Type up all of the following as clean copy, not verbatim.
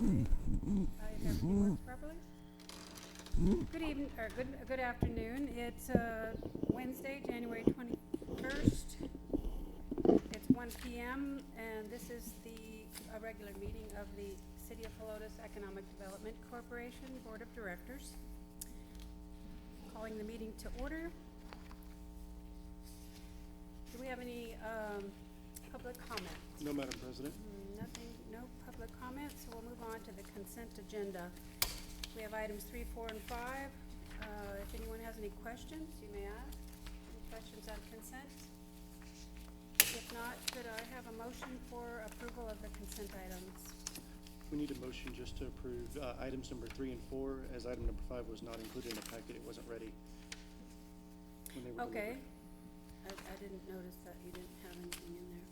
If everything works properly. Good evening, or good afternoon. It's Wednesday, January 21st. It's 1 p.m. and this is a regular meeting of the City of Helotes Economic Development Corporation Board of Directors. Calling the meeting to order. Do we have any public comment? No, Madam President. Nothing, no public comments, so we'll move on to the consent agenda. We have items 3, 4, and 5. If anyone has any questions, you may ask. Any questions on consent? If not, could I have a motion for approval of the consent items? We need a motion just to approve items number 3 and 4, as item number 5 was not included in the packet. It wasn't ready when they were Okay. delivered. I didn't notice that you didn't have anything in there.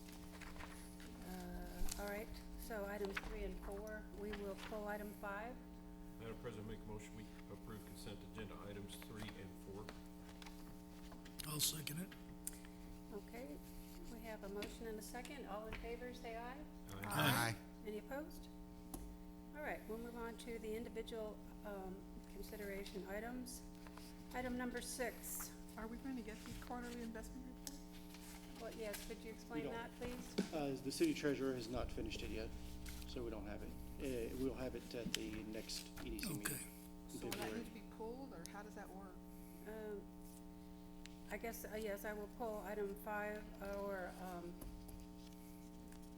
All right, so items 3 and 4, we will pull item 5. Madam President, make a motion we approve consent agenda items 3 and 4. I'll second it. Okay, we have a motion and a second. All in favor, say aye. Aye. Any opposed? All right, we'll move on to the individual consideration items. Item number 6. Are we going to get the quarterly investment report? Well, yes, could you explain don't. that, please? The city treasurer has not finished it yet, so we don't have it. We'll have it at the next EDC meeting Okay. in So will that February. need to be pulled, or how does that work? I guess, yes, I will pull item 5, or,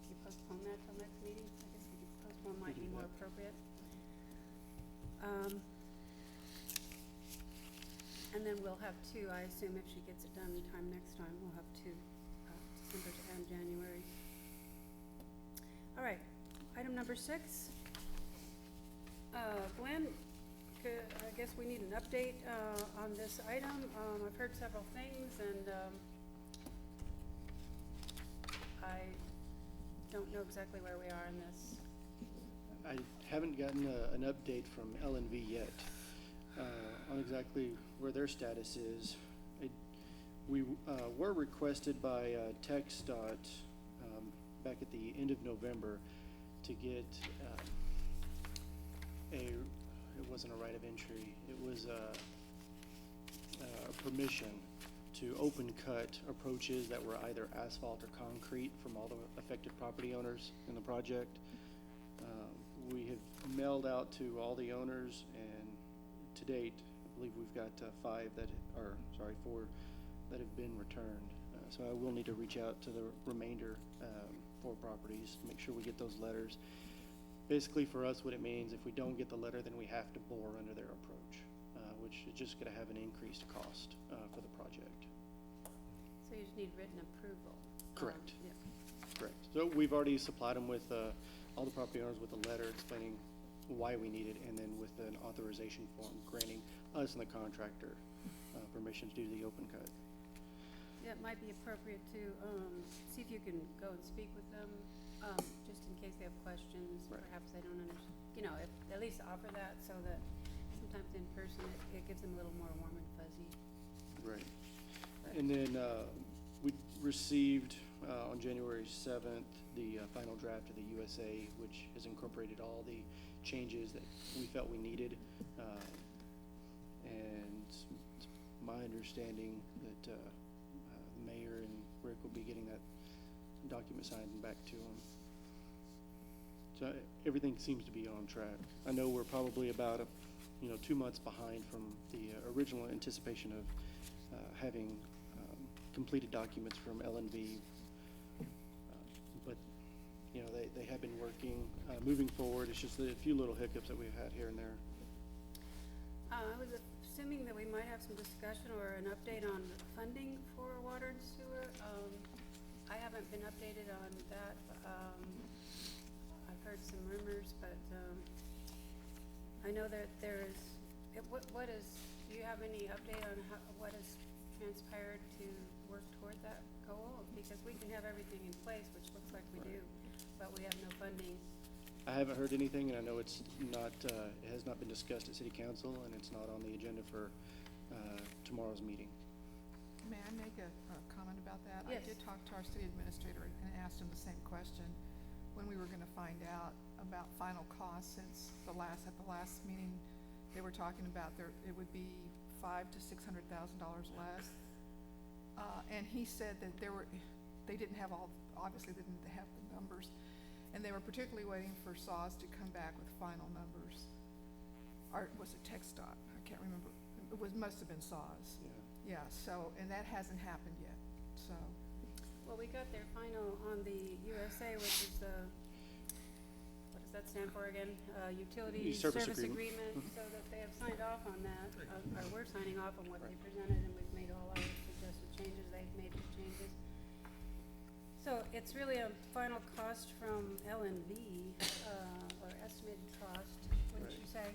you postpone that till next meeting? I guess you could postpone might We be can do more that. appropriate. And then we'll have 2, I assume if she gets it done in time next time, we'll have 2, December and January. All right, item number 6. Glenn, I guess we need an update on this item. I've heard several things, and I don't know exactly where we are in this. I haven't gotten an update from L&V yet on exactly where their status is. We were requested by Techstop back at the end of November to get it wasn't a right of entry, it was a permission to open cut approaches that were either asphalt or concrete from all the affected property owners in the project. We have mailed out to all the owners, and to date, I believe we've got 4 that have been returned. So I will need to reach out to the remainder 4 properties to make sure we get those letters. Basically, for us, what it means, if we don't get the letter, then we have to bore under their approach, which is just going to have an increased cost for the project. So you just need written approval. Correct. Yeah. Correct. So we've already supplied them with all the property owners with a letter explaining why we need it, and then with an authorization form granting us and the contractor permission to do the open cut. Yeah, it might be appropriate to see if you can go and speak with them, just in case they have questions. Right. Perhaps they don't understand, if at least offer that, so that sometimes in person it gives them a little more warm and fuzzy. Right. But- And then we received on January 7th the final draft of the USA, which has incorporated all the changes that we felt we needed. And it's my understanding that the mayor and Rick will be getting that document signed and back to them. So everything seems to be on track. I know we're probably about 2 months behind from the original anticipation of having completed documents from L&V, but they have been working, moving forward. It's just a few little hiccups that we've had here and there. I was assuming that we might have some discussion or an update on funding for water and sewer. I haven't been updated on that. I've heard some rumors, but I know that there is, do you have any update on what has transpired to work toward that goal? Because we can have everything in place, which looks like we do, but we have no funding. I haven't heard anything, and I know it's not, it has not been discussed at City Council, and it's not on the agenda for tomorrow's meeting. May I make a comment about that? Yes. I did talk to our city administrator and asked him the same question. when we were gonna find out about final costs, since at the last meeting, they were talking about it would be $500,000 to $600,000 less. And he said that they didn't have obviously they didn't have the numbers, and they were particularly waiting for SAWS to come back with final numbers. Or was it Techstop? I can't remember. Must have been SAWS. Yeah. Yeah, so, and that hasn't happened yet, so. Well, we got their final on the USA, which is the, what does that stand for again? Utility Service Service Agreement. Agreement, so that they have signed off on that, or we're signing off on what they presented, and we've made all our suggested changes, they've made the changes. So it's really a final cost from L&B, or estimated cost, wouldn't you say?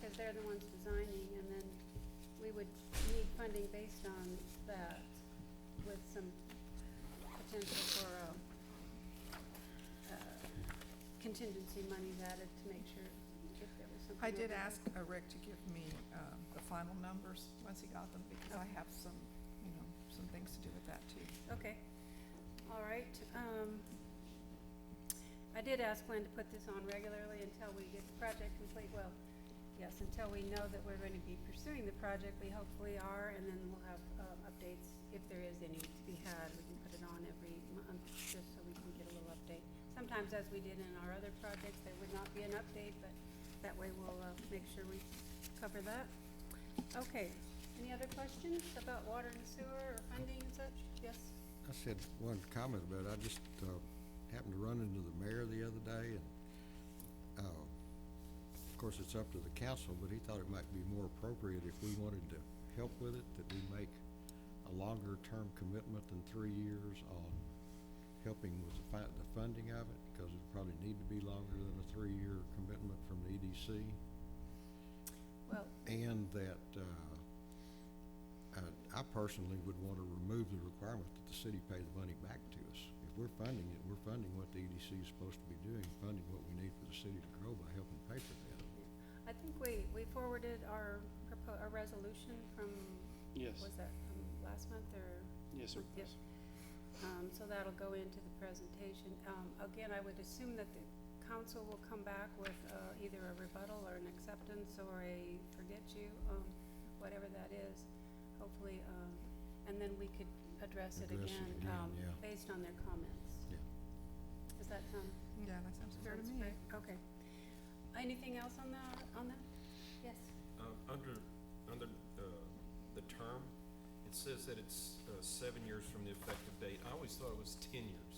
Because they're the ones designing, and then we would need funding based on that with some potential for contingency monies added to make sure if there was something. I did over there. ask Rick to give me the final numbers once he got them, because I have some things to do with that too. Okay, all right. I did ask Glenn to put this on regularly until we get the project complete. Well, yes, until we know that we're going to be pursuing the project, we hopefully are, and then we'll have updates if there is any to be had. We can put it on every month just so we can get a little update. Sometimes, as we did in our other projects, there would not be an update, but that way we'll make sure we cover that. Okay, any other questions about water and sewer or funding and such? Yes? I said one comment about it. I just happened to run into the mayor the other day, and of course it's up to the council, but he thought it might be more appropriate if we wanted to help with it, that we make a longer term commitment than 3 years on helping with the funding of it, because it probably need to be longer than a 3-year commitment from the EDC. Well, And that I personally would want to remove the requirement that the city pay the money back to us. If we're funding it, we're funding what the EDC is supposed to be doing, funding what we need for the city to grow by helping pay for that. I think we forwarded our resolution from, Yes. was that from last month or? Yes, sir. Yes. So that'll go into the presentation. Again, I would assume that the council will come back with either a rebuttal or an acceptance or a forget you, whatever that is, hopefully, and then we could address it Address it again, again, yeah. based on their comments. Yeah. Does that sound? Yeah, that sounds fair to sounds me. fair? Okay. Anything else on that? Yes. Under the term, it says that it's 7 years from the effective date. I always thought it was 10 years.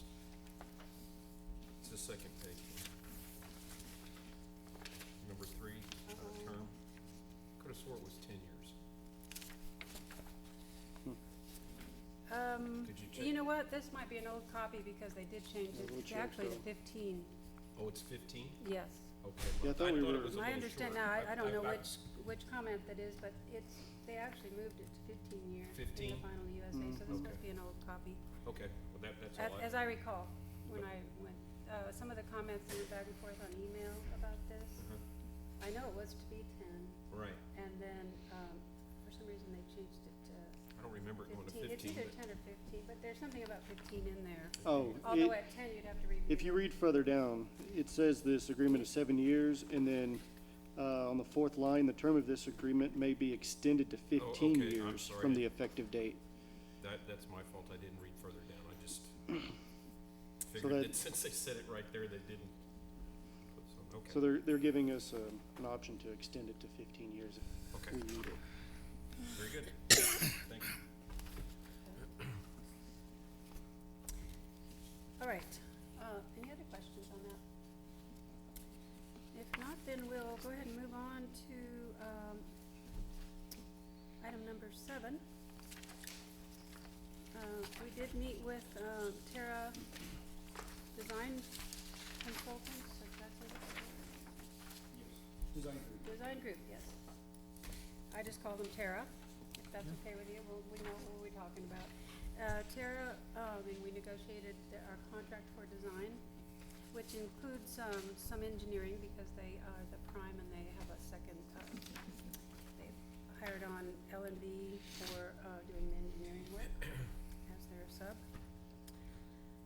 It's the second page. Number 3, term. Could have swore it was 10 years. Could you check? You know what? This might be an old copy because they did change it. We'll It's check, actually to though. 15. Oh, it's 15? Yes. Okay. Yeah, I thought we it were- was a I little understand short. now. I don't know which comment that is, but they actually moved it to 15 years. 15? In the final USA, so this must be an old copy. Okay, well, that's all As I recall, when I went, some of the comments went back and forth on email about this. I know it was to be 10, Right. and then, for some reason, they changed it to I don't remember it going to 15. It's 15. either 10 or 15, but there's something about 15 in there. Oh, Although at 10, you'd have to review. if you it. read further down, it says this agreement is 7 years, and then on the 4th line, the term of this agreement may be extended to 15 okay, I'm years sorry. from the effective date. That's my fault. I didn't read further down. I just So figured that- that since they said it right there, they didn't put some, okay. So they're giving us an option to extend it to 15 years if Okay. we need it. Very good. Thank you. All right, any other questions on that? If not, then we'll go ahead and move on to, item number 7. We did meet with, Terra Design Consultants, exactly what Design Design Group, yes. I just call them Terra, if that's okay with you, we know what we're talking about. Terra, and we negotiated our contract for design, which includes some engineering because they are the prime and they have a second, they've hired on L&B for doing the engineering work as their sub.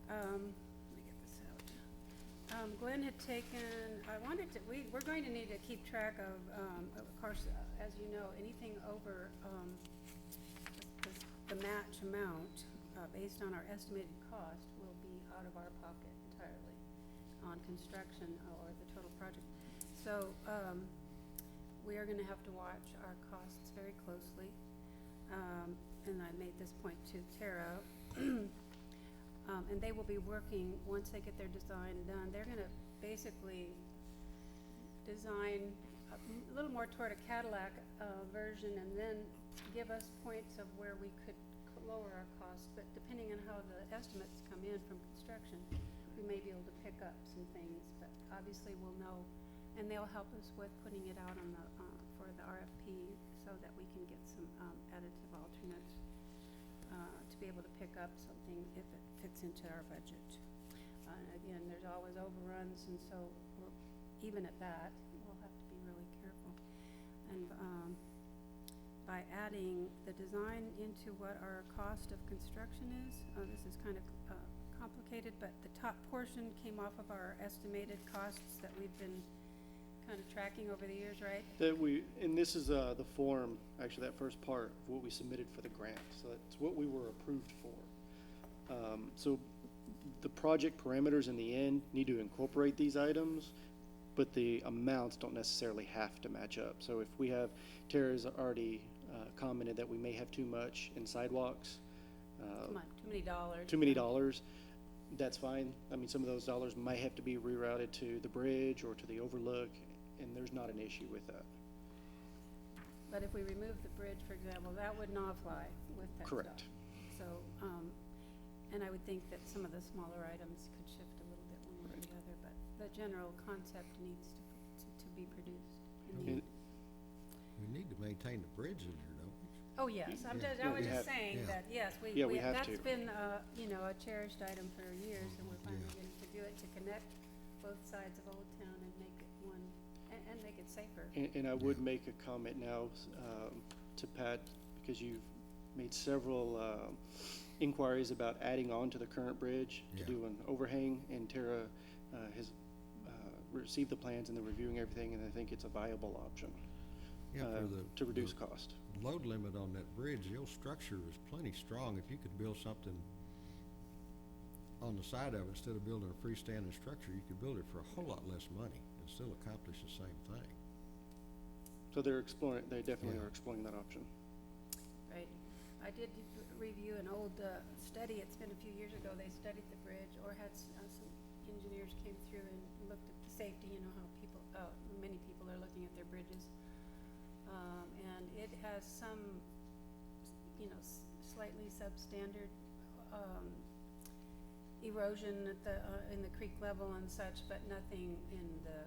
Let me get this out. Glenn had taken, we're going to need to keep track of course, as you know, anything over, the match amount, based on our estimated cost, will be out of our pocket entirely on construction or the total project. So, we are gonna have to watch our costs very closely. And I made this point to Tara. And they will be working, once they get their design done, they're gonna basically design a little more toward a Cadillac, version, and then give us points of where we could lower our costs, but depending on how the estimates come in from construction, we may be able to pick up some things, but obviously we'll know, and they'll help us with putting it out on the, for the RFP, so that we can get some, additive alternates, to be able to pick up something if it fits into our budget. Again, there's always overruns, and so even at that, we'll have to be really careful. And, by adding the design into what our cost of construction is, this is kind of complicated, but the top portion came off of our estimated costs that we've been kind of tracking over the years, right? And this is the form, actually, that first part of what we submitted for the grant, so that's what we were approved for. So the project parameters in the end need to incorporate these items, but the amounts don't necessarily have to match up. So if we have, Tara's already commented that we may have too much in sidewalks. Come on, too many dollars. Too many dollars, that's fine. I mean, some of those dollars might have to be rerouted to the bridge or to the overlook, and there's not an issue with that. But if we remove the bridge, for example, that would not fly with that stuff. Correct. So, and I would think that some of the smaller items could shift a little bit one way or the other, but the general concept needs to be produced in the end. We need to maintain the bridge in there, don't we? Oh, yes, I Yeah, was we just have- saying Yeah. that, yes, Yeah, we have that's to. been, you know, a cherished item for years, and we're finally Yeah. getting to do it, to connect both sides of Old Town and make it one, and make it safer. And I would make a comment now to Pat, because you've made several inquiries about adding on to the current bridge to Yeah. do an overhang, and Tara has received the plans and they're reviewing everything, and I think it's a viable option Yeah, for to reduce the cost. load limit on that bridge, the old structure is plenty strong. If you could build something on the side of it, instead of building a freestanding structure, you could build it for a whole lot less money and still accomplish the same thing. So they're exploring, they definitely Yeah. are exploring that option. Right. I did review an old study, it's been a few years ago, they studied the bridge, or had some engineers came through and looked at the safety, you know, how people, many people are looking at their bridges. And it has some, you know, slightly substandard, erosion at the, in the creek level and such, but nothing in the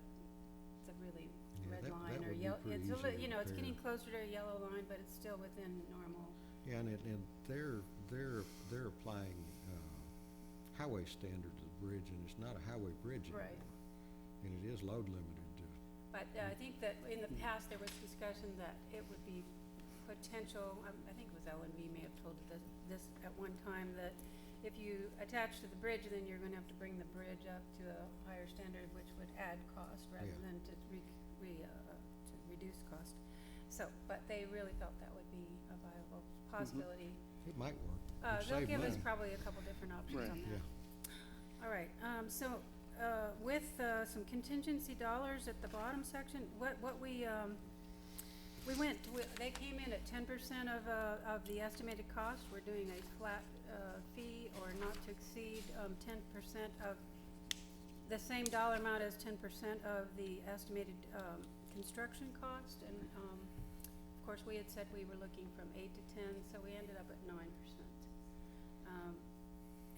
really Yeah, red that line or would be yellow. pretty It's a easy to you know, it's getting repair. closer to a yellow line, but it's still within normal. Yeah, and they're applying highway standards to the bridge, and it's not a highway bridge anymore. Right. And it is load limited to, But I think that in the past, there was discussion that it would be potential, I think it was Ellen V. may have told this at one time, that if you attach to the bridge, then you're gonna have to bring the bridge up to a higher standard, which would add cost rather Yeah. than to to reduce cost. So, but they really felt that would be a viable possibility. it might work. It'd They'll save give us money. probably a couple different options Right. on that. Yeah. All right, so, with, some contingency dollars at the bottom section, what we they came in at 10% of the estimated cost. We're doing a flat, fee or not to exceed, 10% of the same dollar amount as 10% of the estimated, construction cost. And, of course, we had said we were looking from 8 to 10, so we ended up at 9%.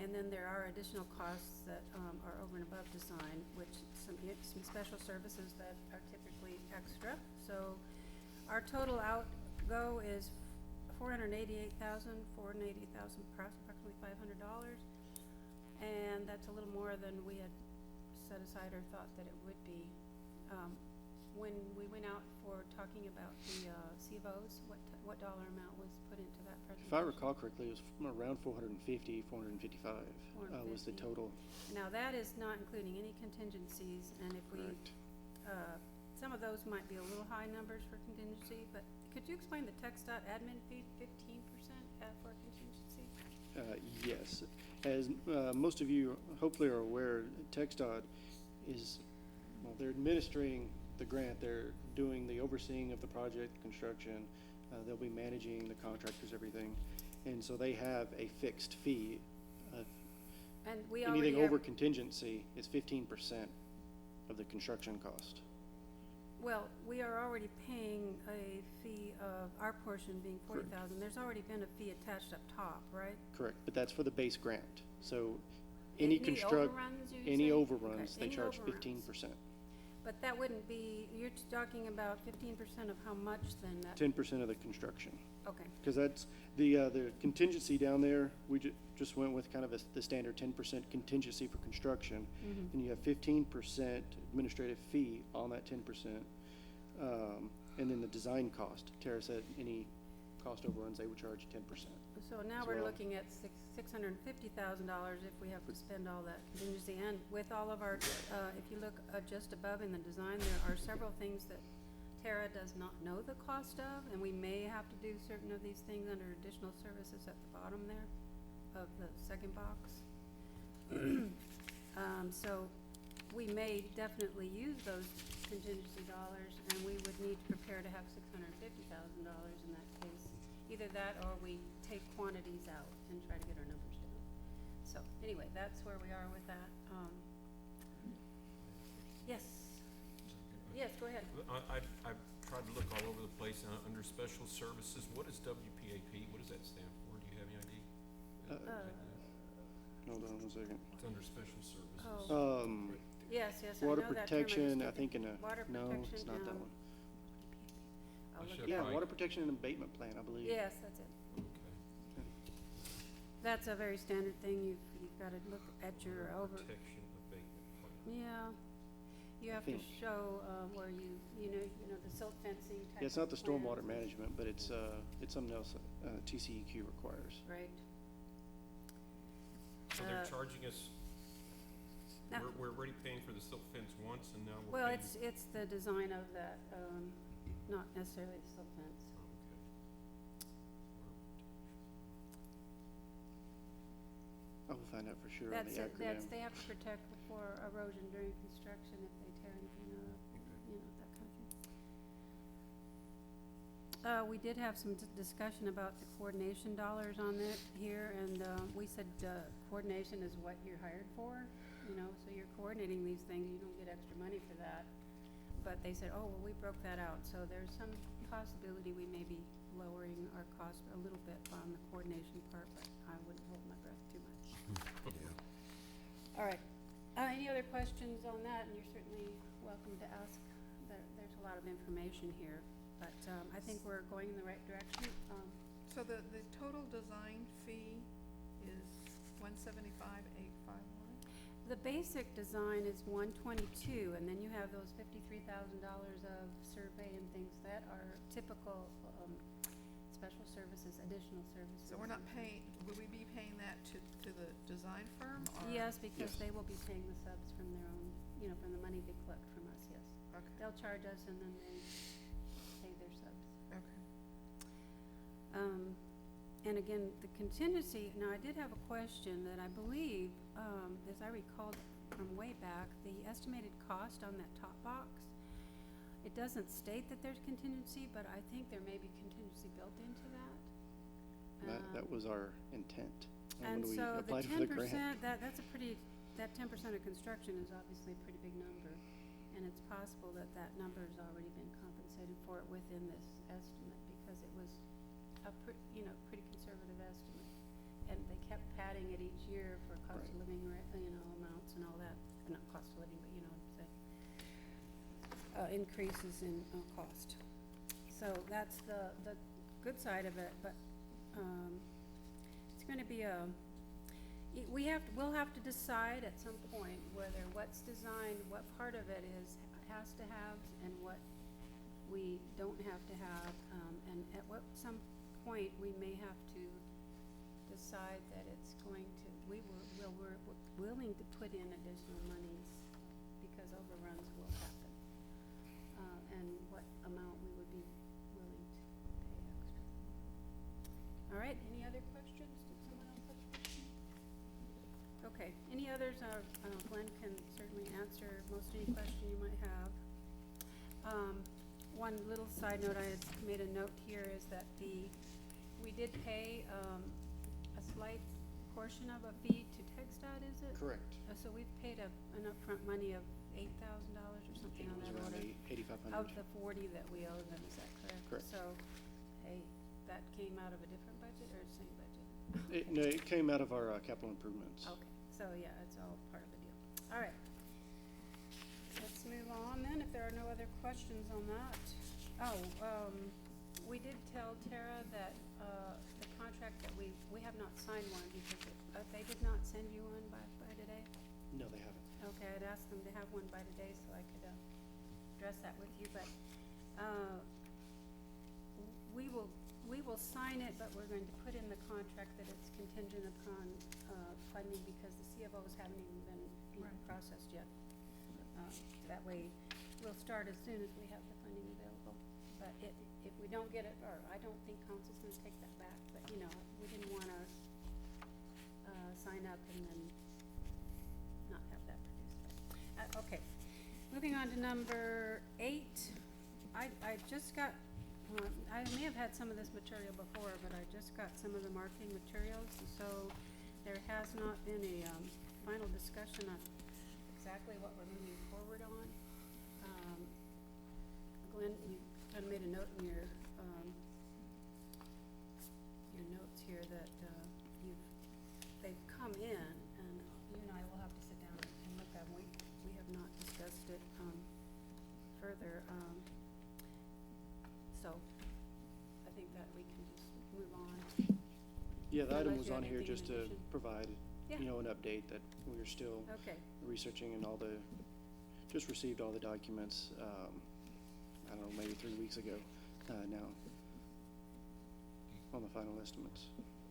And then there are additional costs that are over and above design, which some special services that are typically extra. So our total outgo is approximately $480,000, approximately $500. And that's a little more than we had set aside or thought that it would be. when we went out for talking about the C of Os, what dollar amount was put into that presentation? If I recall correctly, it was around 450, 455, was the 450. total. Now, that is not including any contingencies, and if we, Correct. some of those might be a little high numbers for contingency, but could you explain the Techstop admin fee, 15% for contingency? Yes. As most of you hopefully are aware, TxDOT is, well, they're administering the grant. They're doing the overseeing of the project, construction. They'll be managing the contractors, everything. And so they have a fixed fee. And we already Anything have, over contingency is 15% of the construction cost. well, we are already paying a fee of our portion being Correct. 40,000. There's already been a fee attached up top, right? Correct, but that's for the base grant. So any overruns, you any say? overruns, Okay, they any charge overruns. 15%. But that wouldn't be, you're talking about 15% of how much then? That 10% of the construction. Okay, Because that's the contingency down there, we just went with kind of the standard 10% contingency for construction. Mhm. And you have 15% administrative fee on that 10%. And then the design cost, Tara said any cost overruns, they would charge 10%. so now as we're well. looking at $650,000 if we have to spend all that contingency. And with all of our, if you look just above in the design, there are several things that Tara does not know the cost of, and we may have to do certain of these things under additional services at the bottom there of the second box. So we may definitely use those contingency dollars, and we would need to prepare to have $650,000 in that case. Either that or we take quantities out and try to get our numbers down. So anyway, that's where we are with that. Yes, yes, go ahead. I've tried to look all over the place, under special services, what is WPAP? What does that stand for? Do you have any idea? Hold on one second. It's under special services. Oh. Um, Yes, yes, I know Water that term. protection, I just think didn't- Water no, protection, it's not that one. I'll I look should it Yeah, up. Right. water protection and abatement plan, I believe. Yes, that's it. Okay. That's a very standard thing. You've got to look at your Water Protection abatement plan. yeah. You have to think- show, where you know, the silt fencing type Yeah, it's not the of plans. stormwater management, but it's something else, TCEQ requires. Right. So they're charging us, Now- we're already paying for the silt fence once, and now we're Well, paying. it's the design of that, not necessarily the silt fence. Oh, okay. I will find out for sure on That's the it, that's, acronym. they have to protect before erosion during construction if they tear anything up, Okay. you know, that kind of thing. We did have some discussion about the coordination dollars on it here, and, we said, coordination is what you're hired for, you know, so you're coordinating these things, you don't get extra money for that. But they said, oh, well, we broke that out, so there's some possibility we may be lowering our cost a little bit on the coordination part, but I wouldn't hold my breath too much. Yeah. All right, any other questions on that? And you're certainly welcome to ask. There's a lot of information here, but, I think we're going in the right direction. So the total design fee is $175,851? The basic design is $122, and then you have those $53,000 of survey and things that are typical, special services, additional services. So we're not paying, would we be paying that to the design firm, or? Yes, because Yes. they will be paying the subs from their own, you know, from the money they collect from us, yes. Okay, They'll charge us and then they pay their subs. okay. And again, the contingency, now I did have a question that I believe, as I recalled from way back, the estimated cost on that top box, it doesn't state that there's contingency, but I think there may be contingency built into that. That was our intent. And when we so the applied for 10%, grant. that's a pretty, that 10% of construction is obviously a pretty big number. And it's possible that that number's already been compensated for it within this estimate, because it was a pretty conservative estimate. And they kept padding it each year for cost of living, amounts and all that, not cost of living, but increases in cost. So that's the good side of it, but, it's gonna be we'll have to decide at some point whether what's designed, what part of it has to have and what we don't have to have, and at some point, we may have to decide that it's going to, we're willing to put in additional monies because overruns will happen. And what amount we would be willing to pay extra. All right, any other questions? Did someone else have a question? Okay, any others? Glenn can certainly answer most any question you might have. One little side note, I had made a note here is that we did pay a slight portion of a fee to Techstop, is it? Correct. So we've paid an upfront money of $8,000 or something It on was that around order. 8,500. Of the 40 that we owe them, is that correct? Correct. So, hey, that came out of a different budget or the same budget? No, it came out of our capital improvements. Okay, so yeah, it's all part of the deal. All right. Let's move on then, if there are no other questions on that. Oh, we did tell Tara that, the contract that we have not signed one because they did not send you one by today? No, they haven't. Okay, I'd asked them to have one by today so I could, address that with you, but, we will sign it, but we're going to put in the contract that it's contingent upon, funding because the CFOs haven't even been Right. processed yet. That way, we'll start as soon as we have the funding available. But if we don't get it, or I don't think council's gonna take that back, but you know, we didn't wanna, sign up and then not have that produced. Okay, moving on to number 8. I just got, I may have had some of this material before, but I just got some of the marketing materials, so there has not been a, final discussion on exactly what we're moving forward on. Glenn, you kind of made a note in your notes here that, they've come in, and you and I will have to sit down and look at them. We have not discussed it, further, so I think that we can just move on. Yeah, the item Unless was you on had here anything just in to addition. provide, Yeah. an update that we're still Okay, researching and just received all the documents, I don't know, maybe 3 weeks ago, now, on the final estimates.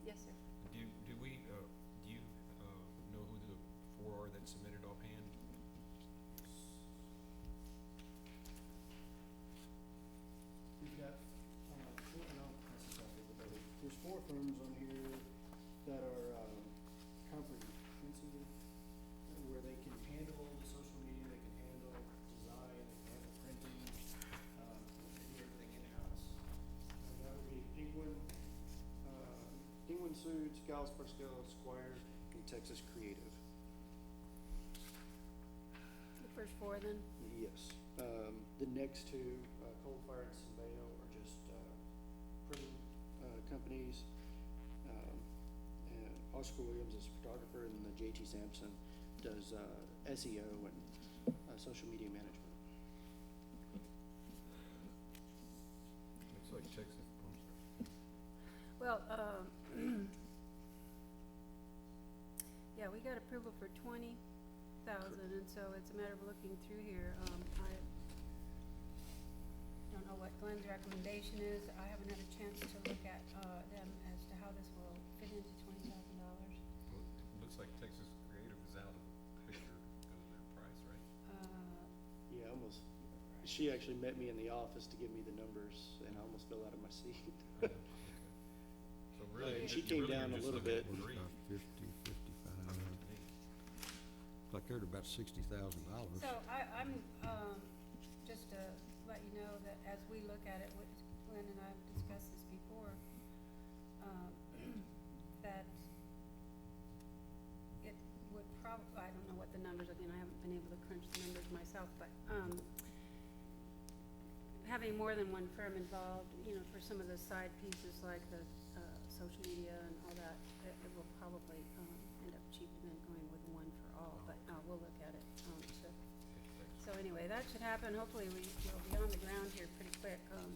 yes, sir. Do we, do you, know who the 4 are that submitted offhand? We've got, and I'll pass this off to everybody. There's 4 firms on here that are, comprehensive, where they can handle the social media, they can handle design, they can handle printing, they do everything in-house. And that would be Penguin Suits, Gals Pascal, Squire, and Texas Creative. The first 4 then? Yes. The next 2, Cold Fire and Symbeo, are just printing companies. And Oscar Williams is a photographer, and the JT Sampson does SEO and social media management. Looks like Texas, I'm sorry. Well, yeah, we got approval for 20,000, and so it's a matter of looking through here. I don't know what Glenn's recommendation is. I haven't had a chance to look at, them as to how this will fit into $20,000. Well, it looks like Texas Creative is out of the picture because of their price, right? Yeah, almost. She actually met me in the office to give me the numbers, and I almost fell out of my seat. Okay. So really, she you came really down are a just little looking at bit. 3. About 50, 55. Looks like they're at about $60,000. So I'm, just to let you know that as we look at it, which Glenn and I have discussed this before, that it would I don't know what the numbers, again, I haven't been able to crunch the numbers myself, but, having more than one firm involved, for some of the side pieces like the, social media and all that, it will probably, end up cheaper than going with one for all, but, we'll look at it, so anyway, that should happen. Hopefully we will be on the ground here pretty quick. And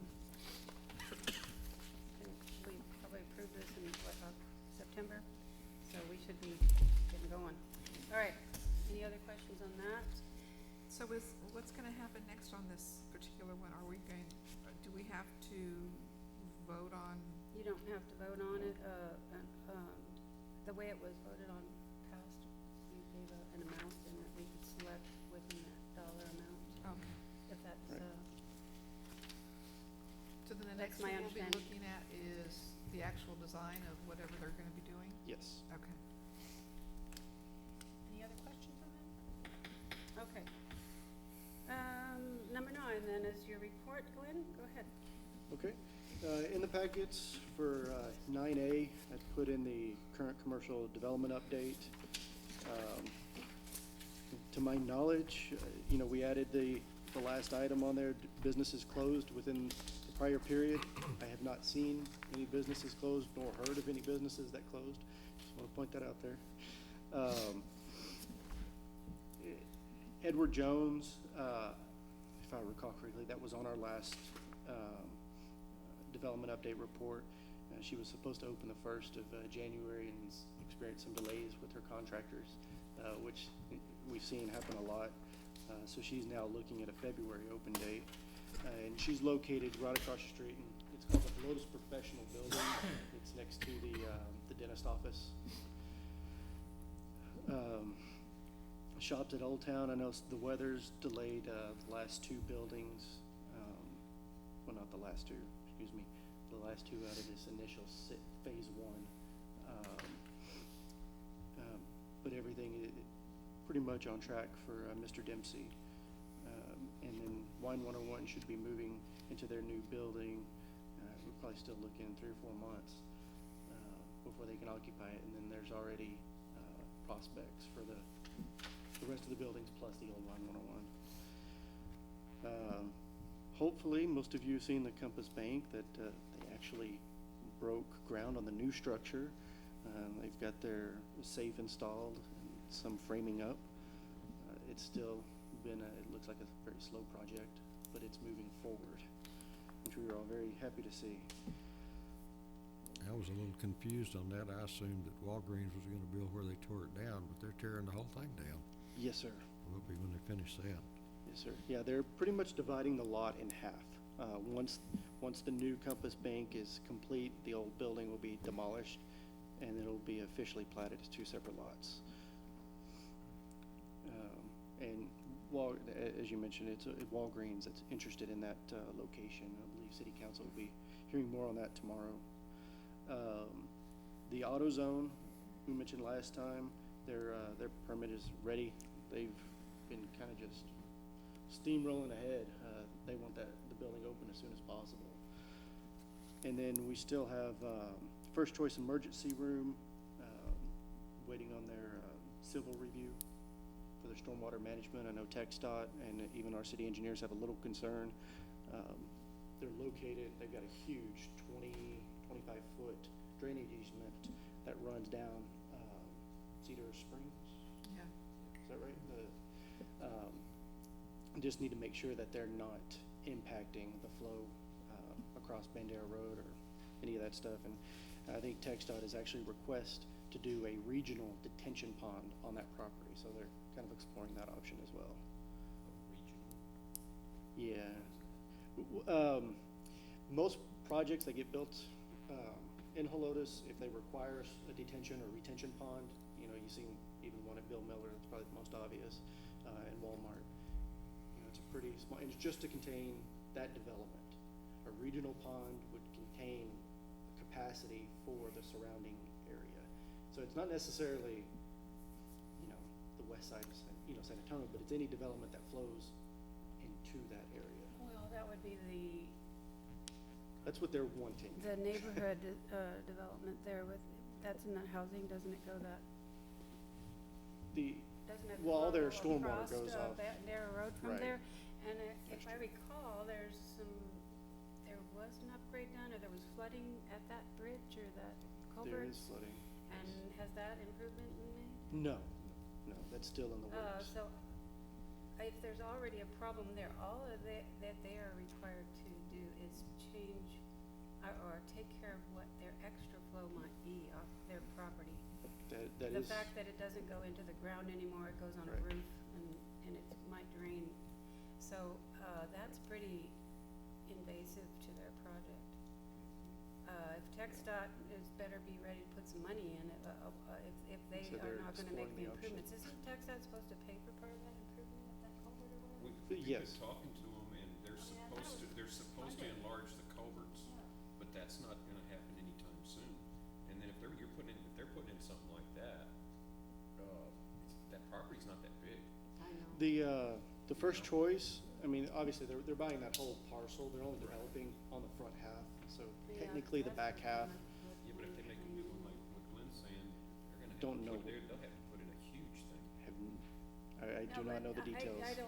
we probably approve this in September, so we should be getting going. All right, any other questions on that? So what's gonna happen next on this particular one? Are we going, do we have to vote on? You don't have to vote on it, the way it was voted on past, you gave an amount and that we could select within that dollar amount, Okay. if that's, Right. So then the That's next my thing we'll be understanding. looking at is the actual design of whatever they're gonna be doing? Yes. Okay. Any other questions on that? Okay. Number 9 then is your report, Glenn, go ahead. Okay. In the packets for 9A, I put in the current commercial development update. To my knowledge, we added the last item on there, businesses closed within the prior period. I have not seen any businesses closed nor heard of any businesses that closed. Just want to point that out there. Edward Jones, if I recall correctly, that was on our last development update report. She was supposed to open the 1st of January and experienced some delays with her contractors, which we've seen happen a lot. So she's now looking at a February open date. And she's located right across the street, and it's called the Lotus Professional Building. It's next to the dentist office. Shops at Old Town. I know the weather's delayed the last 2 buildings. Well, not the last 2, excuse me. The last 2 out of this initial phase 1. But everything is pretty much on track for Mr. Dempsey. And then Wine 101 should be moving into their new building. We're probably still looking 3 or 4 months before they can occupy it. And then there's already prospects for the rest of the buildings plus the old Wine 101. Hopefully, most of you have seen the Compass Bank that they actually broke ground on the new structure. They've got their safe installed and some framing up. It's still been, it looks like a very slow project, but it's moving forward, which we were all very happy to see. I was a little confused on that. I assumed that Walgreens was gonna build where they tore it down, but they're tearing the whole thing down. Yes, sir. Will be when they finish that. Yes, sir. Yeah, they're pretty much dividing the lot in half. Once the new Compass Bank is complete, the old building will be demolished, and it'll be officially platted as 2 separate lots. And as you mentioned, it's Walgreens that's interested in that location. I believe City Council will be hearing more on that tomorrow. The AutoZone, we mentioned last time, their permit is ready. They've been kind of just steamrolling ahead. They want the building open as soon as possible. And then we still have First Choice Emergency Room waiting on their civil review for their stormwater management. I know Techstop and even our city engineers have a little concern. They're located, they've got a huge 25-foot drainage easement that runs down Cedar Springs. Yeah. Is that right? Just need to make sure that they're not impacting the flow across Bandera Road or any of that stuff. And I think TxDOT has actually requested to do a regional detention pond on that property, so they're kind of exploring that option as well. Yeah. Most projects that get built in Helotes, if they require a detention or retention pond, you see even one at Bill Miller, that's probably the most obvious, and Walmart. It's a pretty small, and it's just to contain that development. A regional pond would contain capacity for the surrounding area. So it's not necessarily, the west side of San Antonio, but it's any development that flows into that area. Well, that would be That's what they're wanting. the neighborhood development there that's in that housing, doesn't it go that, doesn't it Well, all their flow stormwater across, goes off. Bandera Road from Right. there? And if That's I true. recall, there was an upgrade done, or there was flooding at that bridge or that culvert? There is flooding. And has that improvement been made? No, that's still in the works. So if there's already a problem there, all of that they are required to do is change or take care of what their extra flow might be off their property. That The is, fact that it doesn't go into the ground anymore, it goes on a Right. roof, and it's might drain. So, that's pretty invasive to their project. If Techstop is better be ready to put some money in it, if they So are they're not gonna make exploring the the option. improvements. Isn't Techstop supposed to pay for part of that improvement of that culvert or whatever? We've been Yes. talking to them, and they're I mean, I supposed to, thought it they're was supposed to funded. enlarge the culverts, but that's not gonna happen anytime soon. And then if you're putting in, if they're putting in something like that, that property's not that big. I know. The first choice, I mean, obviously, they're buying that whole parcel, they're only developing on the front half, so Yeah, technically the that's back what half, I'm with Yeah, but if they make a new one like what Glenn's saying, they're gonna have Don't to know. put, they'll have to put in a huge thing. I do not know the details. I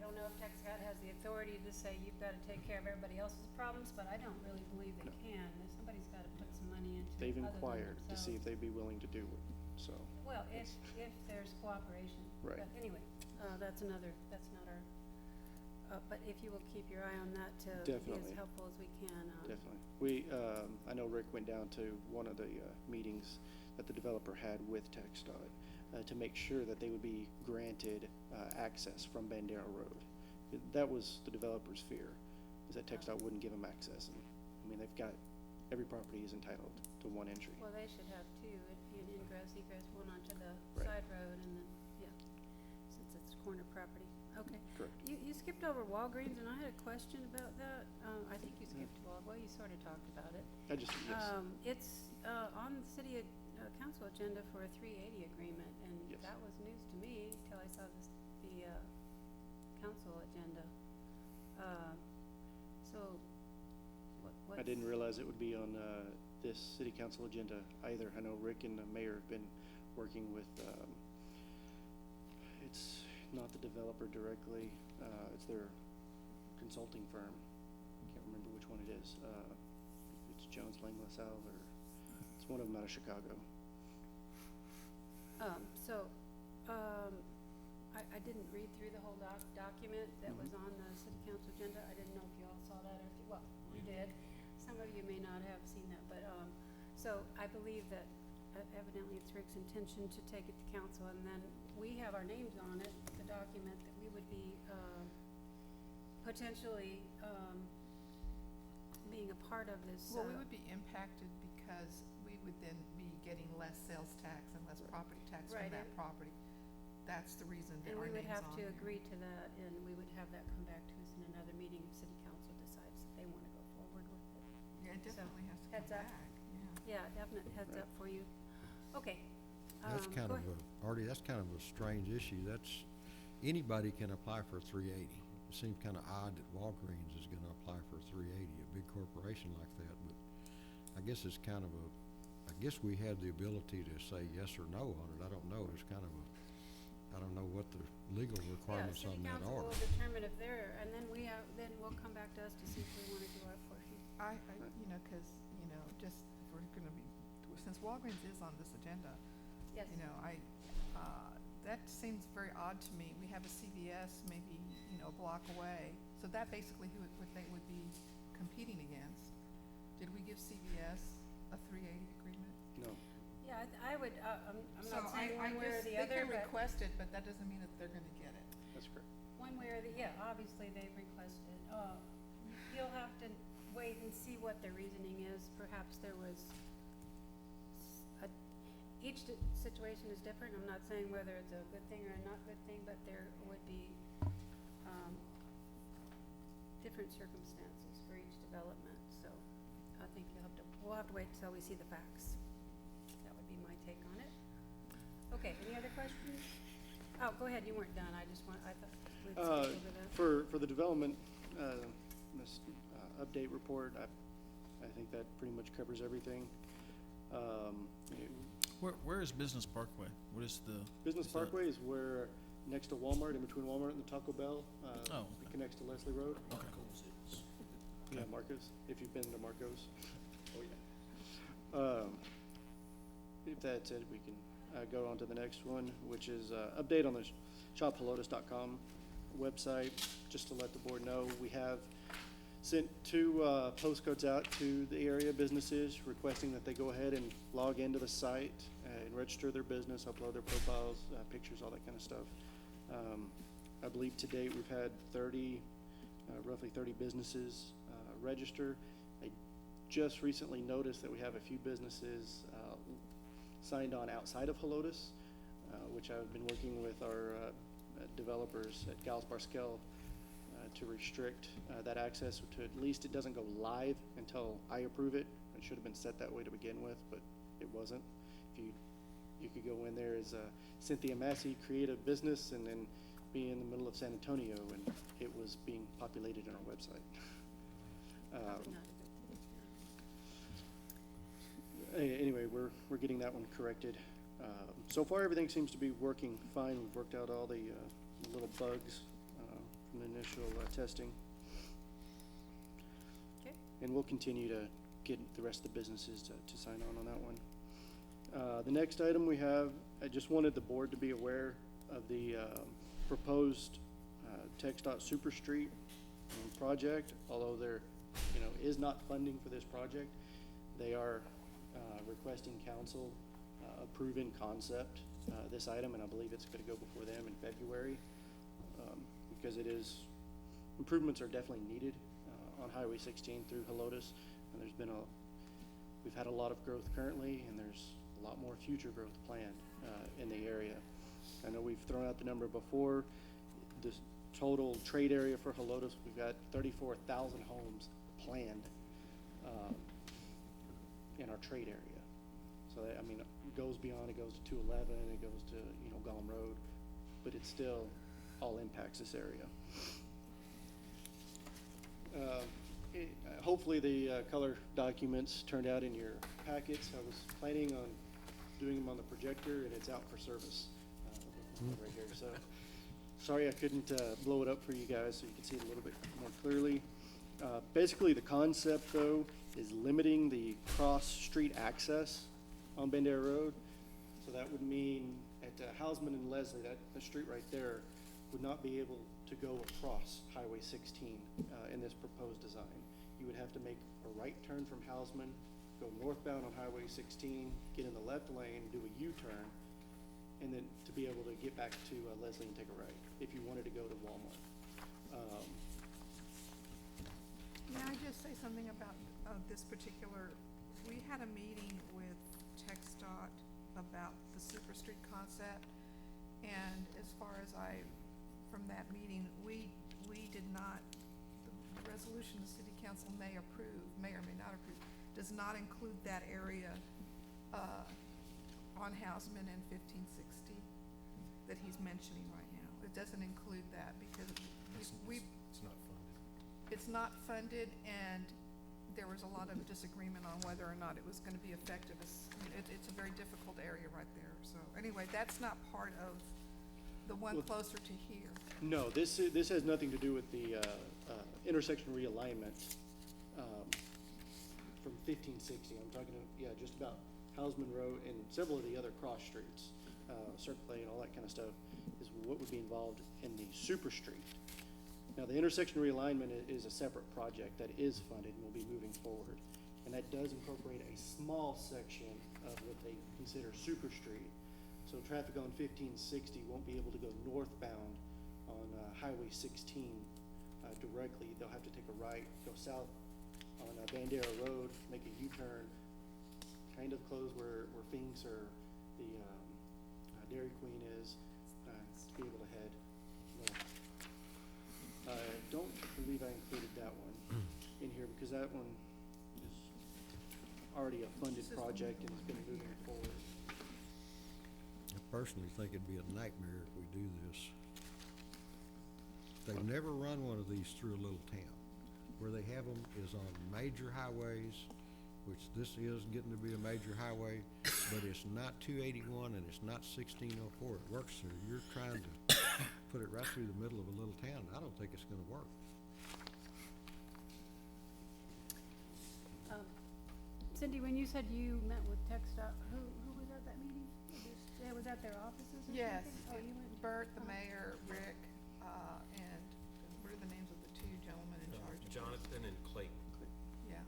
don't know if Texas has the authority to say you've gotta take care of everybody else's problems, but I don't really believe they No. can. Somebody's gotta put some money into it They've other than inquired to see if themselves. they'd be willing to do it, so. Well, if there's cooperation. Right. But anyway, that's not our, but if you will keep your eye on that to be as Definitely. helpful as we can. Definitely. I know Rick went down to one of the meetings that the developer had with TechStot to make sure that they would be granted access from Bandera Road. That was the developer's fear, is that TechStot wouldn't give them access. And, I mean, every property is entitled to one entry. Well, they should have two. It'd be an ingress, egress, one onto the Right. side road and then, yeah, since it's corner property. Okay. Correct. You skipped over Walgreens and I had a question about that. I think you skipped well, you sort of talked about it. I just, yes, It's, on the city council agenda for a 380 agreement, and Yes. that was news to me till I saw the council agenda. So, what's? I didn't realize it would be on this city council agenda either. I know Rick and the mayor have been working with, it's not the developer directly, it's their consulting firm. Can't remember which one it is. If it's Jones Lang LaSalle or, it's one of them out of Chicago. I didn't read through the whole document that was on the city council agenda. I didn't know if you all saw that or if you, well, you did. Some of you may not have seen that, but, so I believe that evidently it's Rick's intention to take it to council, and then we have our names on it, the document, that we would be, potentially, being a part of this. Well, we would be impacted because we would then be getting less sales tax and less property tax Right, from that and- property. That's the reason that And our we would name's have on to there. agree to that, and we would have that come back to us in another meeting if city council decides that they wanna go forward with it. Yeah, it So, definitely has to come heads up. back, yeah. Yeah, definite heads up for you. Okay. That's kind go of ahead. Artie, that's kind of a strange issue. Anybody can apply for 380. It seems kind of odd that Walgreens is gonna apply for 380, a big corporation like that, but I guess it's kind of I guess we have the ability to say yes or no on it. I don't know. It's kind of I don't know what the legal requirements on that Yeah, city council are. will determine if they're, and then then we'll come back to us to see if we wanna do our portion. You know, cause, just if we're gonna be, since Walgreens is on this agenda, Yes. that seems very odd to me. We have a CVS maybe, a block away. So that basically what they would be competing against. Did we give CVS a 380 agreement? No, Yeah, I would, I'm So not saying I one way or guess the they other, can but request it, but that doesn't mean that they're gonna get it. that's correct. one way or the, yeah, obviously they've requested. You'll have to wait and see what their reasoning is. Perhaps there was each situation is different. I'm not saying whether it's a good thing or a not good thing, but there would be, different circumstances for each development. So I think we'll have to wait till we see the facts. That would be my take on it. Okay, any other questions? Oh, go ahead, you weren't done. I thought we'd skip over that. For the development, this, update report, I think that pretty much covers everything. Where is Business Parkway? What is the? Business is that- Parkway is where, next to Walmart, in between Walmart and the Taco Bell, Oh, it connects to Leslie Road. Okay. Yeah, Okay. Marcos, if you've been to Marcos. Oh, yeah. If that's it, we can go on to the next one, which is update on the shophelotus.com website. Just to let the board know, we have sent 2 postcodes out to the area businesses requesting that they go ahead and log into the site and register their business, upload their profiles, pictures, all that kind of stuff. I believe to date, we've had 30, roughly 30 businesses register. I just recently noticed that we have a few businesses signed on outside of Helotes, which I've been working with our developers at Gals Barskell to restrict that access to at least it doesn't go live until I approve it. It should have been set that way to begin with, but it wasn't. If you could go in there as Cynthia Massey, create a business, and then be in the middle of San Antonio, and it was being populated on our website. Probably not a good thing. Anyway, we're getting that one corrected. So far, everything seems to be working fine. We've worked out all the little bugs from the initial testing. Okay. And we'll continue to get the rest of the businesses to sign on that one. The next item we have, I just wanted the board to be aware of the proposed Techstop Super Street project. Although there, is not funding for this project, they are requesting council approve in concept this item, and I believe it's going to go before them in February because improvements are definitely needed on Highway 16 through Helotes, and we've had a lot of growth currently, and there's a lot more future growth planned in the area. I know we've thrown out the number before. This total trade area for Helotes, we've got 34,000 homes planned in our trade area. So that, it goes beyond, it goes to 211, it goes to, Golem Road, but it still all impacts this area. Hopefully the color documents turned out in your packets. I was planning on doing them on the projector, and it's out for service right here. So sorry I couldn't blow it up for you guys so you can see it a little bit more clearly. Basically, the concept, though, is limiting the cross-street access on Bandera Road. So that would mean at Hausman and Leslie, that street right there would not be able to go across Highway 16 in this proposed design. You would have to make a right turn from Hausman, go northbound on Highway 16, get in the left lane, do a U-turn, and then to be able to get back to Leslie and take a right if you wanted to go to Walmart. May I just say something about this particular, we had a meeting with Techstop about the Super Street concept, and as far as from that meeting, we did not, the resolution the city council may or may not approve, does not include that area on Hausman and 1560 that he's mentioning right now. It doesn't include that because It's not funded. it's not funded, and there was a lot of disagreement on whether or not it was gonna be effective. It's a very difficult area right there. So anyway, that's not part of the one Well, closer to here. No, this has nothing to do with the intersection realignment from 1560. I'm talking, just about Hausman Road and several of the other cross streets, Circle Lane, all that kind of stuff is what would be involved in the Super Street. Now, the intersection realignment is a separate project that is funded and will be moving forward. And that does incorporate a small section of what they consider Super Street. So traffic on 1560 won't be able to go northbound on Highway 16 directly. They'll have to take a right, go south on Bandera Road, make a U-turn, kind of close where Finks or the Dairy Queen is, to be able to head north. I don't believe I included that one in here because that one is already a funded project and has been moving forward. I personally think it'd be a nightmare if we do this. They've never run one of these through a little town. Where they have them is on major highways, which this is getting to be a major highway, but it's not 281 and it's not 1604. It works through. You're trying to put it right through the middle of a little town. I don't think it's gonna work. Cindy, when you said you met with Techstop, who was at that meeting? Was that their offices or Yes, something? Oh, you went? Bert, the mayor, Rick, and what are the names of the two gentlemen in charge? of this? Jonathan and Clayton. Yeah,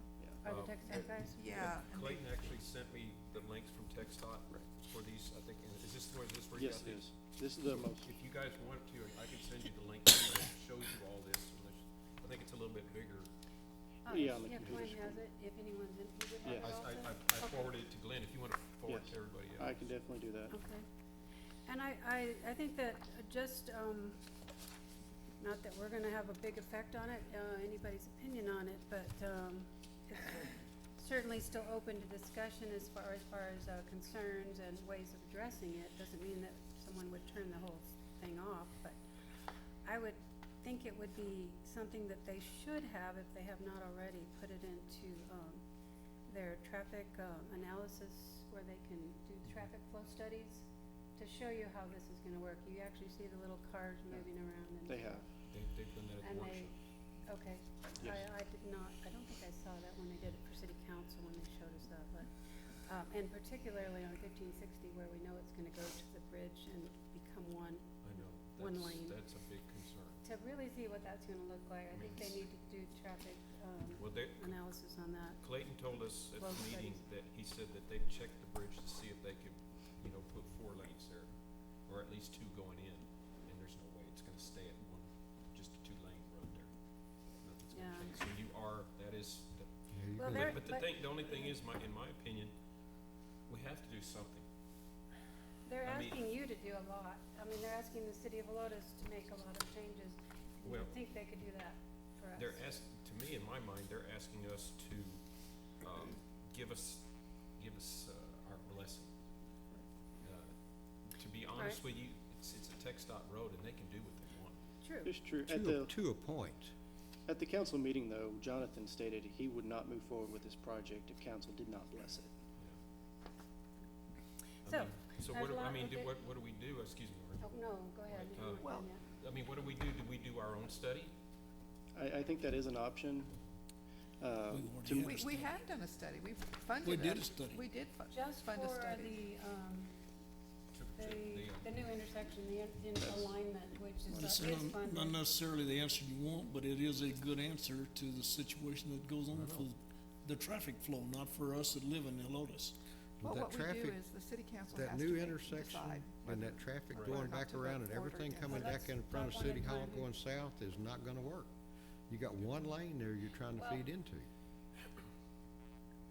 Are the Techstop guys? yeah. and they- Clayton actually sent me the links from Techstop Right. for these, I think, is this where you Yes, got it these? is. This is the most, If you guys want to, I can send you the link that shows you all this, unless, I think it's a little bit bigger. Yeah, on the If computer Glenn has screen. it, if anyone's interested in Yes. it I also? I Okay. forwarded it to Glenn, if you wanna forward Yes. to everybody else. I can definitely do that. Okay. And I think that just, not that we're gonna have a big effect on it, anybody's opinion on it, but, it's certainly still open to discussion as far as concerns and ways of addressing it. Doesn't mean that someone would turn the whole thing off, but I would think it would be something that they should have, if they have not already, put it into, their traffic, analysis, where they can do traffic flow studies to show you how this is gonna work. You actually see the little cars moving around and. They have. They've done that at And the they, workshop. okay, Yes. I did not, I don't think I saw that when they did it for city council, when they showed us that, but, and particularly on 1560, where we know it's gonna go to the bridge and become one, I know, one lane. that's a big concern. to really see what that's gonna look like. I think they need to do traffic, Well, they, analysis on that. Clayton told us at Flow the meeting studies. that, he said that they'd checked the bridge to see if they could, put 4 lanes there, or at least 2 going in, and there's no way it's gonna stay at one, just a 2-lane road there. Nothing's gonna Yeah. change. So you are, that is, Yeah, you Well, can- there- but the only thing is, in my opinion, we have to do something. They're I mean- asking you to do a lot. I mean, they're asking the city of Helotes to make a lot of changes. You Well, would think they could do that for us. They're to me, in my mind, they're asking us to, give us, our blessing. To be honest with you, it's a Techstop road, and they can do what they want. True. It's true. To a point. At the council meeting, though, Jonathan stated he would not move forward with this project if council did not bless it. So, So there's what, a lot do of it- what do we do, excuse me, Oh, Margie? no, go ahead. Right, You weren't well- done yet. I mean, what do we do? Do we do our own study? I think that is an option. already to- have We, a we study. have done a study, we've funded We did it. a study. We did Just fund a for study. the new intersection, the alignment, which This is is funded. not necessarily the answer you want, but it is a good answer to the situation that goes on for the traffic flow, not for us that live in Helotes. Well, That what we do traffic- is the city council That has to new make- intersection decide and whether- that traffic Right. going whether or not back to vote around and for it or everything against coming it. back in front of That's not City one Hall in time. going south is not gonna work. You got one lane there you're trying to Well- feed into.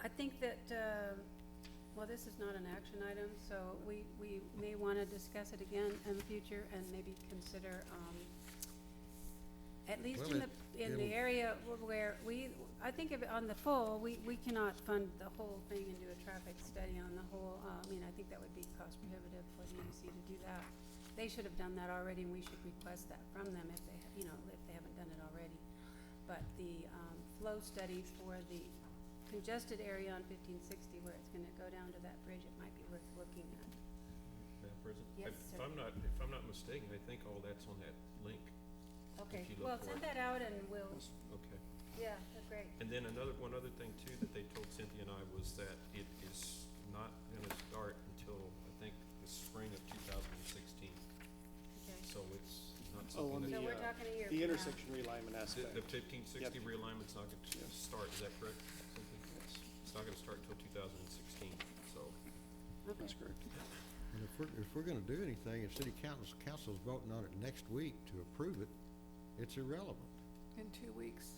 I think that, well, this is not an action item, so we may wanna discuss it again in the future and maybe consider, at least Well, in the it'll- area where I think of it on the full, we cannot fund the whole thing and do a traffic study on the whole. I mean, I think that would be cost prohibitive for the EDC to do that. They should have done that already, and we should request that from them if they, if they haven't done it already. But the, flow study for the congested area on 1560, where it's gonna go down to that bridge, it might be worth looking at. Madam President? Yes, If sir. I'm not mistaken, I think all that's on that link. Okay, If you look well, for send it. that out and we'll, Okay. yeah, that's great. And then one other thing too that they told Cynthia and I was that it is not gonna start until, I think, the spring of 2016. Okay. So it's not Oh, on something So that, we're talking a year the from now. intersection realignment aspect. the 1560 realignment's not gonna Yes. start, is that correct? Cynthia? Yes, It's not gonna start until 2016, so. Okay. that's correct. And if we're gonna do anything, if city council's voting on it next week to approve it, it's irrelevant. In 2 weeks.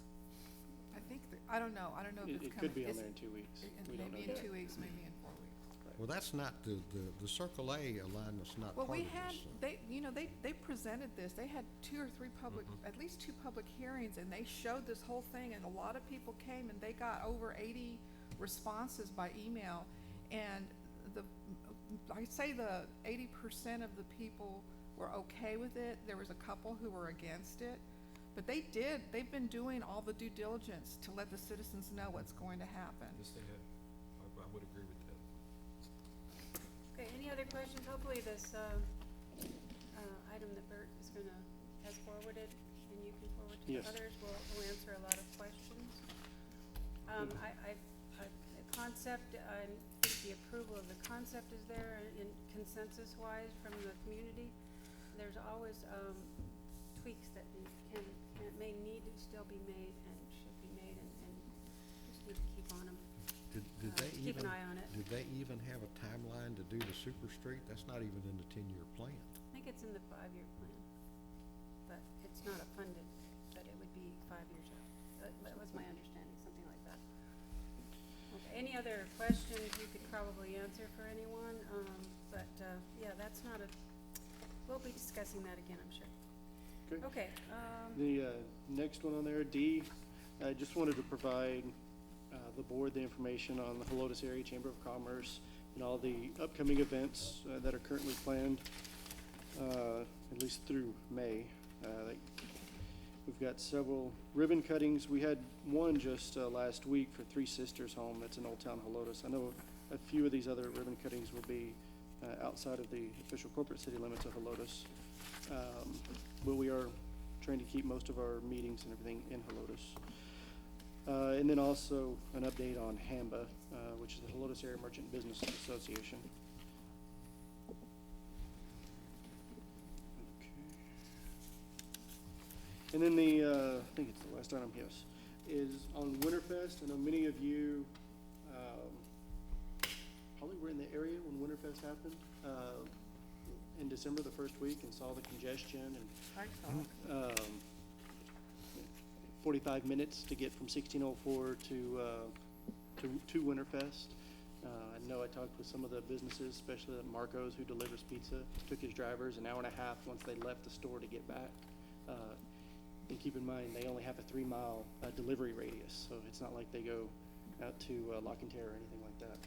I think, I don't know if it's coming. It could be on Is- there in 2 weeks. and We don't know Maybe in that. 2 weeks, maybe in 4 weeks. Well, that's not, the Circle A alignment's not Well, part we of had, this. So- they presented this, they had 2 or 3 public, Mhm. at least 2 public hearings, and they showed this whole thing, and a lot of people came, and they got over 80 responses by email, and I'd say the 80% of the people were okay with it. There was a couple who were against it, but they've been doing all the due diligence to let the citizens know what's going to happen. This thing I would agree with that. Okay, any other questions? Hopefully this, item that Bert has forwarded and you can forward to Yes. others will answer a lot of questions. The concept, I think the approval of the concept is there in consensus-wise from the community. There's always, tweaks that may need to still be made and should be made and just need to keep on them. Did they Keep an even, eye on it. did they even have a timeline to do the super street? That's not even in the 10-year plan. I think it's in the 5-year plan, but it's not a funded, but it would be 5 years out. That was my understanding, something like that. Okay, any other questions you could probably answer for anyone? Yeah, that's not a, we'll be discussing that again, I'm sure. Good. Okay, The next one on there, D, I just wanted to provide the board the information on the Helotes Area Chamber of Commerce and all the upcoming events that are currently planned, at least through May. We've got several ribbon cuttings. We had one just last week for Three Sisters Home that's in Old Town Helotes. I know a few of these other ribbon cuttings will be outside of the official corporate city limits of Helotes. But we are trying to keep most of our meetings and everything in Helotes. And then also an update on HAMBA, which is the Helotes Area Merchant Business Association. Okay. And then I think it's the last item, yes, is on Winterfest. I know many of you probably were in the area when Winterfest happened in December, the first week, and saw the congestion and I saw it. 45 minutes to get from 1604 to Winterfest. I know I talked with some of the businesses, especially at Marco's, who delivers pizza. Took his drivers an hour and a half once they left the store to get back. And keep in mind, they only have a 3-mile delivery radius, so it's not like they go out to La Cantera or anything like that.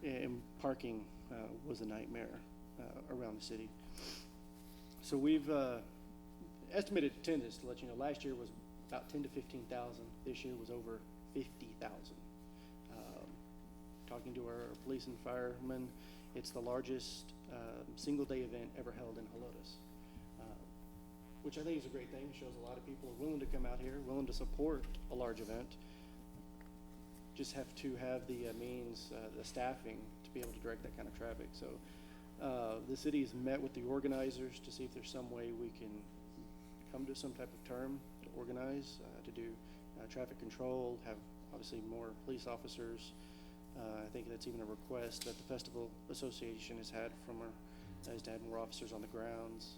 And parking was a nightmare around the city. So we've estimated attendance, to let you know, last year was about 10 to 15,000. This year was over 50,000. Talking to our police and firemen, it's the largest single-day event ever held in Helotes, which I think is a great thing. It shows a lot of people are willing to come out here, willing to support a large event. Just have to have the means, the staffing to be able to direct that kind of traffic. So the city has met with the organizers to see if there's some way we can come to some type of term to organize, to do traffic control, have obviously more police officers. I think that's even a request that the Festival Association has had from her, is to have more officers on the grounds.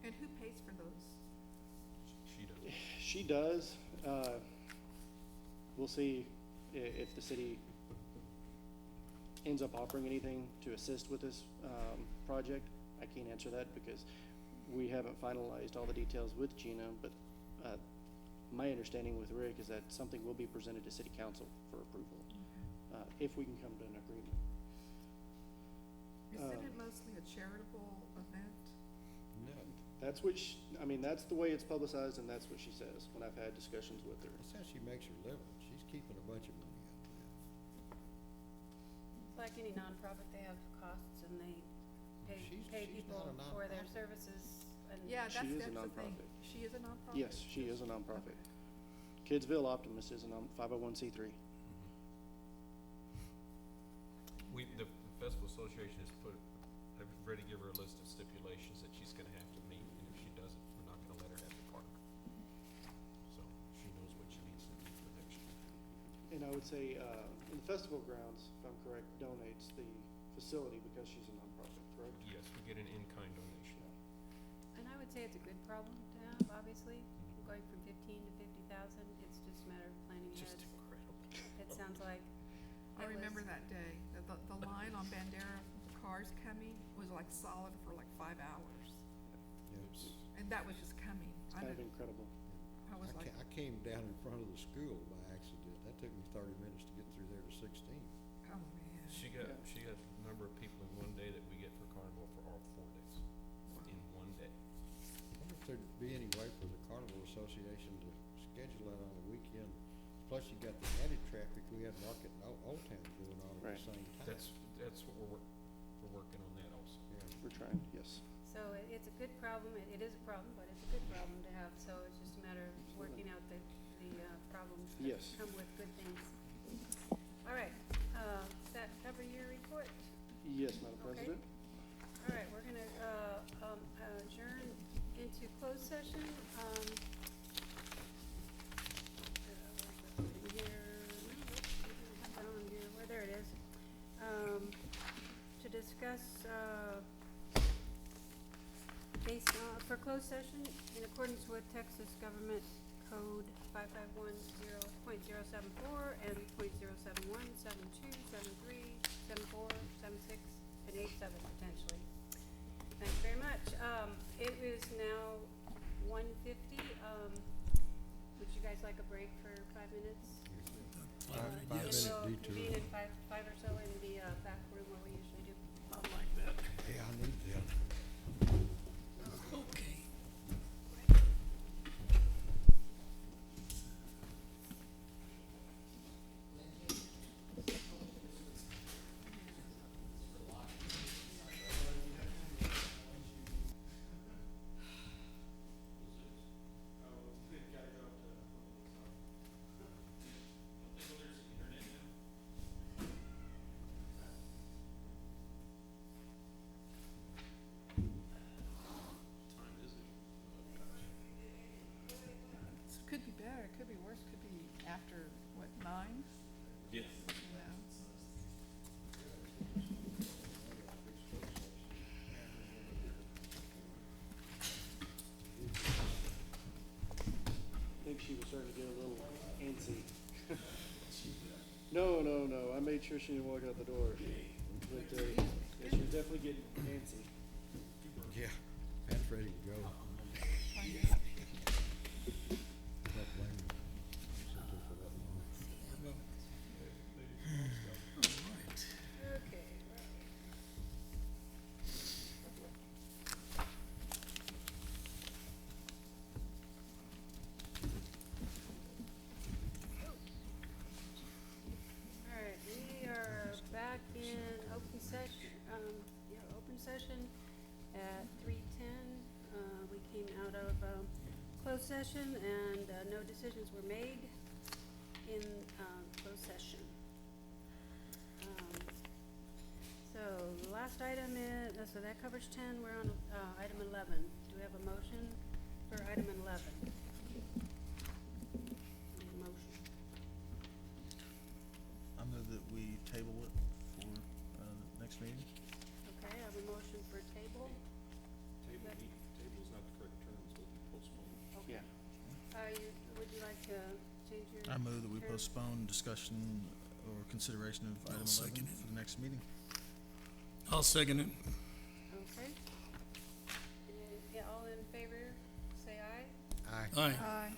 And who pays for those? She does. She does. We'll see if the city ends up offering anything to assist with this project. I can't answer that because we haven't finalized all the details with Gina, but my understanding with Rick is that something will be presented to city council for approval, if we can come to an agreement. Isn't it mostly a charitable event? No, That's what that's the way it's publicized, and that's what she says when I've had discussions with her. that's how she makes her living. She's keeping a bunch of money out of that. like any nonprofit, they have costs and they pay She's people not a for their nonprofit. services and. Yeah, She is a that's the thing. nonprofit. She is a nonprofit? Yes, she is a nonprofit. Okay. Kidsville Optimist is a 501c3. The Festival Association has I've ready to give her a list of stipulations that she's gonna have to meet, and if she doesn't, we're not gonna let her have the park. So she knows what she needs to do for next year. And I would say, in the festival grounds, if I'm correct, donates the facility because she's a nonprofit, correct? Yes, we get an in-kind donation. And I would say it's a good problem to have, obviously, going from 15 to 50,000, it's just a matter of planning ahead. Just incredible. It sounds like. I it remember was- that day. The line on Bandera, the cars coming, was like solid for like 5 hours. Yeah, And that was just coming. It's I kind of didn't- incredible. I was like, I came down in front of the school by accident. That took me 30 minutes to get through there to 16. oh man. She got a number of people in one day that we get for Carnival for all 4 days, in one day. I wonder if there'd be any way for the Carnival Association to schedule that on a weekend. Plus you got the added traffic. We had Market and Old Town going on at Right. the same time. That's what we're working on that also. Yeah. We're trying, yes. So it's a good problem, it is a problem, but it's a good problem to have, so it's just a matter of working out the problems that Yes. come with good things. All right, does that cover your report? Yes, Madam Okay. President. All right, we're gonna, adjourn into closed session, here, where, there it is. To discuss, Texas Government Code 5510.074 and .071, 72, 73, 74, 76, and 87 potentially. Thanks very much. It is now 1:50. Would you guys like a break for 5 minutes? Five-minute We'll detour. convene in five or so in the back room where we usually do. I like that. Yeah, I need that. Okay. Could be better, it could be worse, could be after, what, 9? Yes. You know? I think she was starting to get a little antsy. No, I made sure she didn't walk out the door. But, yeah, she was definitely getting antsy. Yeah, Pat's ready to go. Don't blame him. Sit there for that long. Okay. All right, we are back in open session at 3:10. We came out of closed session and no decisions were made in closed session. So the last item is, so that covers 10, we're on item 11. Do we have a motion for item 11? Need a motion. I move that we table it for, next meeting. Okay, I have a motion for table. Table is not the correct term, it's what we postpone. Okay. Yeah. Would you like to change your? I move that we term? postpone discussion or consideration of item I'll second 11 it. for the next meeting. I'll second it. Okay. Yeah, all in favor, say aye. Aye. Aye. Aye.